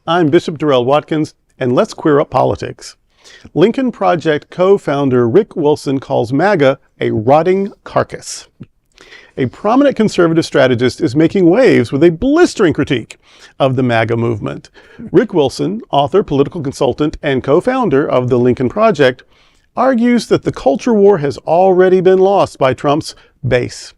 I'm Bishop Darrell Watkins, and let's queer up politics. Lincoln Project co-founder Rick Wilson calls MAGA a rotting carcass. A prominent conservative strategist is making waves with a blistering critique of the MAGA movement. Rick Wilson, author, political consultant, and co-founder of the Lincoln Project, argues that the culture war has already been lost by Trump's base.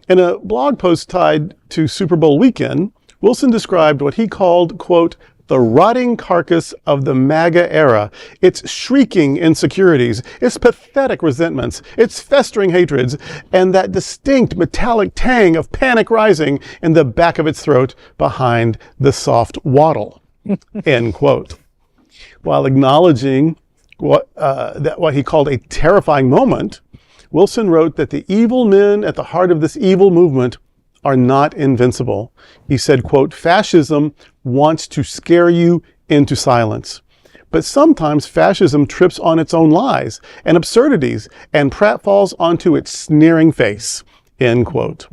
In a blog post tied to Super Bowl weekend, Wilson described what he called, quote, the rotting carcass of the MAGA era, its shrieking insecurities, its pathetic resentments, its festering hatreds, and that distinct metallic tang of panic rising in the back of its throat behind the soft wattle, end quote. While acknowledging what he called a terrifying moment, Wilson wrote that the evil men at the heart of this evil movement are not invincible. He said, quote, fascism wants to scare you into silence. But sometimes fascism trips on its own lies and absurdities and pratfalls onto its sneering face, end quote.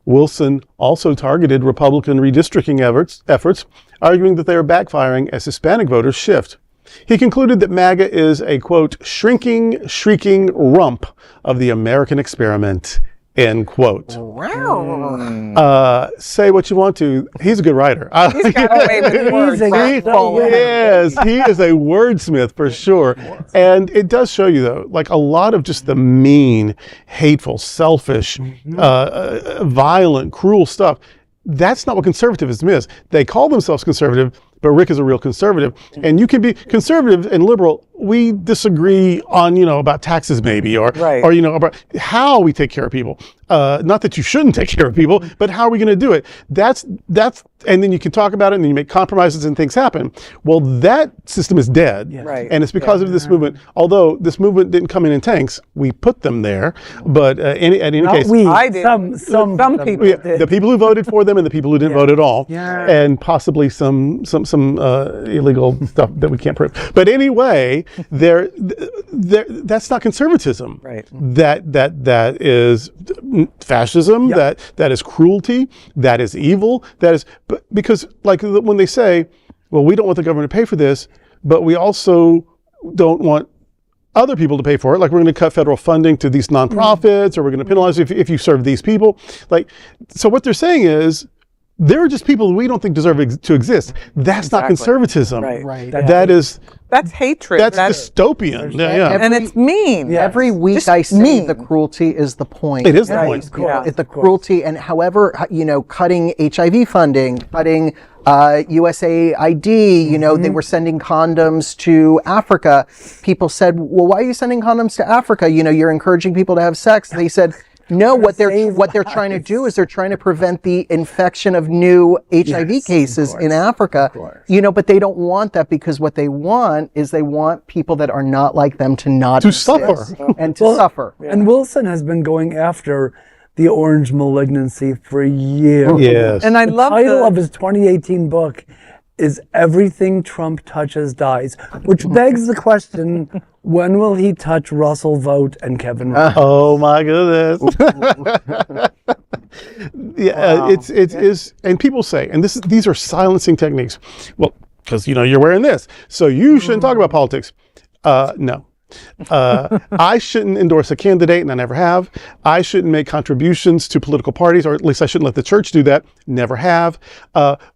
Wilson also targeted Republican redistricting efforts, arguing that they are backfiring as Hispanic voters shift. He concluded that MAGA is a, quote, shrinking, shrieking rump of the American experiment, end quote. Wow. Say what you want to. He's a good writer. He's got a way with words. Yes, he is a wordsmith for sure. And it does show you, though, like a lot of just the mean, hateful, selfish, violent, cruel stuff. That's not what conservatism is. They call themselves conservative, but Rick is a real conservative. And you can be conservative and liberal. We disagree on, about taxes maybe, or about how we take care of people. Not that you shouldn't take care of people, but how are we going to do it? That's, and then you can talk about it and then you make compromises and things happen. Well, that system is dead. Yes. Right. And it's because of this movement. Although this movement didn't come in tanks, we put them there. But at any case, I did. Some people did. The people who voted for them and the people who didn't vote at all. Yeah. And possibly some illegal stuff that we can't prove. But anyway, that's not conservatism. Right. That is fascism. Yep. That is cruelty. That is evil. Because like when they say, well, we don't want the government to pay for this, but we also don't want other people to pay for it. Like we're going to cut federal funding to these nonprofits, or we're going to penalize you if you serve these people. So what they're saying is, there are just people we don't think deserve to exist. That's not conservatism. Right. That's hatred. That's dystopian. And it's mean. Yeah. Every week just I say mean. the cruelty is the point. It is the point. It's the cruelty, and however, cutting HIV funding, cutting USAID, they were sending condoms to Africa. People said, well, why are you sending condoms to Africa? You're encouraging people to have sex. They said, no, what they're trying to do is they're trying to prevent the infection of new HIV cases in Africa. But they don't want that, because what they want is they want people that are not like them to suffer and to suffer. Yeah. And Wilson has been going after the orange malignancy for years. Yes. And I love the title of his 2018 book is Everything Trump Touches Dies, which begs the question, when will he touch Russell Vought and Kevin Rudd? Oh my goodness. It is, and people say, and these are silencing techniques. Well, because you're wearing this, so you shouldn't talk about politics. No. I shouldn't endorse a candidate, and I never have. I shouldn't make contributions to political parties, or at least I shouldn't let the church do that. Never have.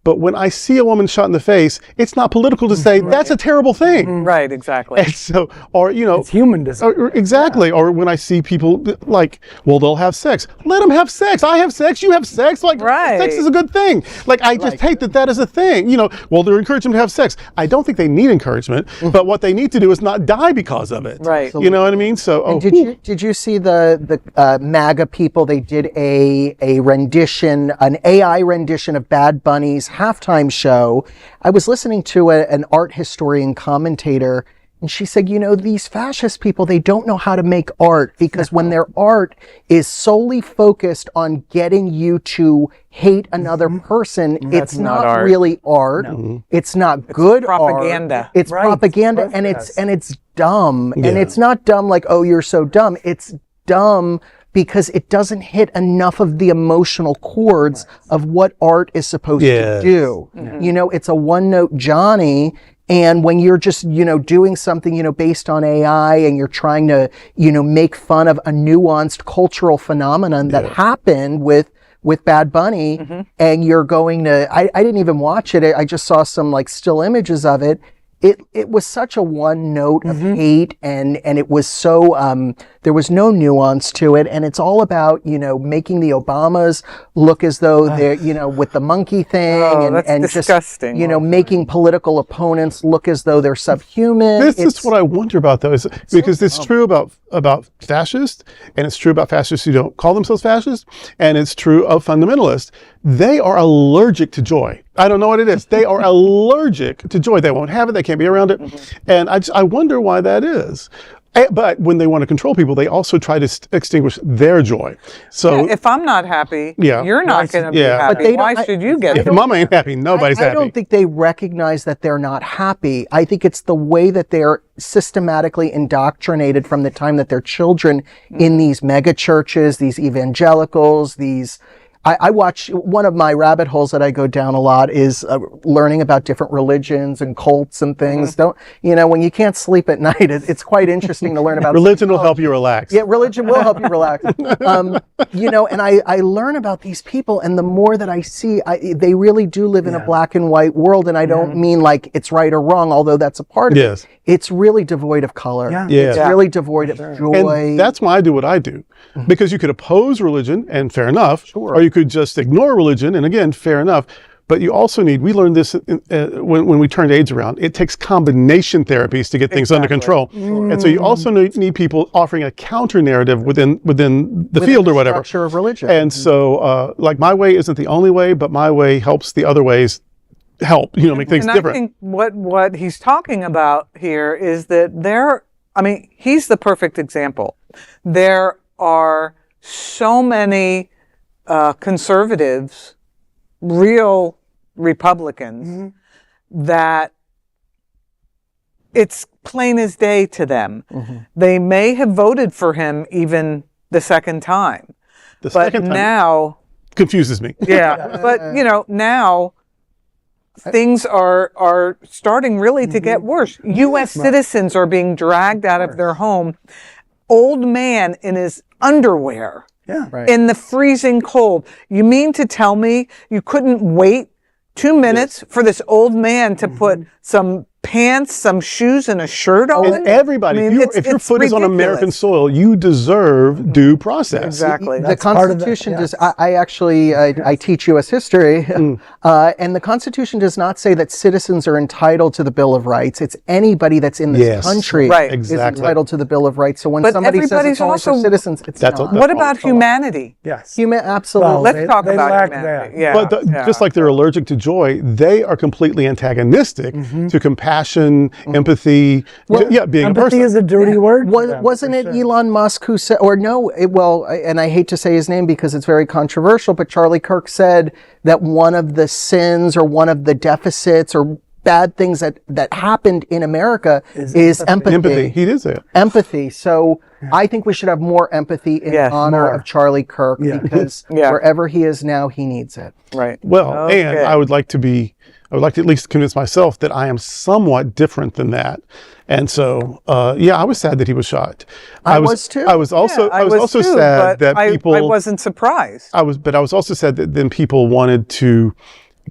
But when I see a woman shot in the face, it's not political to say that's a terrible thing. Right, exactly. And so, or it's human design. Exactly. Yeah. Or when I see people like, well, they'll have sex. Let them have sex. I have sex. You have sex. Sex is a good thing. I just hate that is a thing. Well, they're encouraging them to have sex. I don't think they need encouragement, but what they need to do is not die because of it. Right. You know what I mean? So, did you see the MAGA people? They did a rendition, an AI rendition of Bad Bunny's halftime show. I was listening to an art historian commentator, and she said, these fascist people, they don't know how to make art, because when their art is solely focused on getting you to hate another person, it's not art. Really art. No. It's not good propaganda. Art. It's propaganda, and it's dumb. And it's not dumb like, oh, you're so dumb. It's dumb because it doesn't hit enough of the emotional chords of what art is supposed to do. You know, it's a one-note Johnny. And when you're just, you know, doing something, you know, based on AI and you're trying to, you know, make fun of a nuanced cultural phenomenon that happened with Bad Bunny, and you're going to, I didn't even watch it. I just saw some like still images of it. It was such a one note of hate, and it was so, there was no nuance to it. And it's all about, you know, making the Obamas look as though they're, you know, with the monkey thing, and disgusting. just, you know, making political opponents look as though they're subhuman. This is what I wonder about, though, is because it's true about fascists, and it's true about fascists who don't call themselves fascists, and it's true of fundamentalists. They are allergic to joy. I don't know what it is. They are allergic to joy. They won't have it. They can't be around it. And I wonder why that is. But when they want to control people, they also try to extinguish their joy. So if I'm not happy, you're not going to be happy. Why should you get if Mama ain't happy, nobody's happy. I don't think they recognize that they're not happy. I think it's the way that they're systematically indoctrinated from the time that they're children in these mega churches, these evangelicals, these... I watch, one of my rabbit holes that I go down a lot is learning about different religions and cults and things. Don't, you know, when you can't sleep at night, it's quite interesting to learn about. Religion will help you relax. Yeah, religion will help you relax. You know, and I learn about these people, and the more that I see, they really do live in a black and white world, and I don't mean like it's right or wrong, although that's a part of it. It's really devoid of color. It's really devoid of joy. And that's why I do what I do. Because you could oppose religion, and fair enough, or you could just ignore religion, and again, fair enough. But you also need, we learned this when we turned AIDS around, it takes combination therapies to get things under control. And so you also need people offering a counter narrative within the field or whatever. Structure of religion. And so, like, my way isn't the only way, but my way helps the other ways help, you know, make things different. I think what he's talking about here is that he's the perfect example. There are so many conservatives, real Republicans, that it's plain as day to them. They may have voted for him even the second time. But now confuses me. But you know, now things are starting really to get worse. U.S. citizens are being dragged out of their home. Old man in his underwear in the freezing cold. You mean to tell me you couldn't wait 2 minutes for this old man to put some pants, some shoes, and a shirt on? And everybody, if your foot is on American soil, you deserve due process. Exactly. The Constitution does. I teach U.S. history, and the Constitution does not say that citizens are entitled to the Bill of Rights. It's anybody that's in this country is entitled to the Bill of Rights. So when somebody says it's only for citizens, it's not. What about humanity? Yes. Absolutely. Well, Let's talk about humanity. But just like they're allergic to joy, they are completely antagonistic to compassion, empathy, being a person. Empathy is a dirty word. Wasn't it Elon Musk who said, or no, and I hate to say his name because it's very controversial, but Charlie Kirk said that one of the sins or one of the deficits or bad things that happened in America is empathy. He did say it. Empathy. So I think we should have more empathy in honor of Charlie Kirk because wherever he is now, he needs it. Right. Well, and I would like to at least convince myself that I am somewhat different than that. And so, I was sad that he was shot. I was too. I was also sad that people. I wasn't surprised. But I was also sad that then people wanted to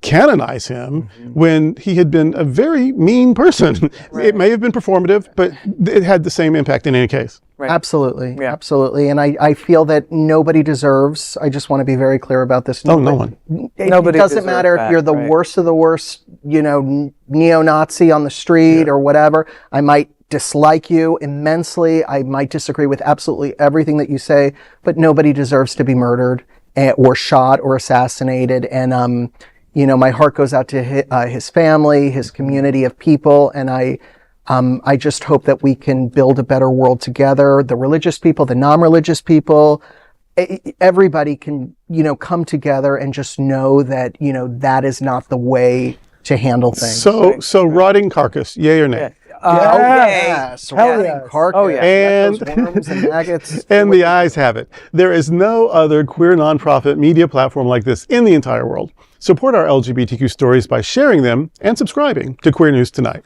canonize him when he had been a very mean person. It may have been performative, but it had the same impact in any case. Right. Absolutely. Absolutely. And I feel that nobody deserves, I just want to be very clear about this. No one. It doesn't matter if you're the worst of the worst, you know, neo-Nazi on the street or whatever. I might dislike you immensely. I might disagree with absolutely everything that you say, but nobody deserves to be murdered or shot or assassinated. And, you know, my heart goes out to his family, his community of people, and I just hope that we can build a better world together. The religious people, the non-religious people, everybody can, you know, come together and just know that, you know, that is not the way to handle things. So rotting carcass, yay or nay? Yes. Hell Rotting yes. Carcass. Oh, yeah. Let And- those worms and maggots. And the eyes have it. There is no other queer nonprofit media platform like this in the entire world. Support our LGBTQ stories by sharing them and subscribing to Queer News Tonight.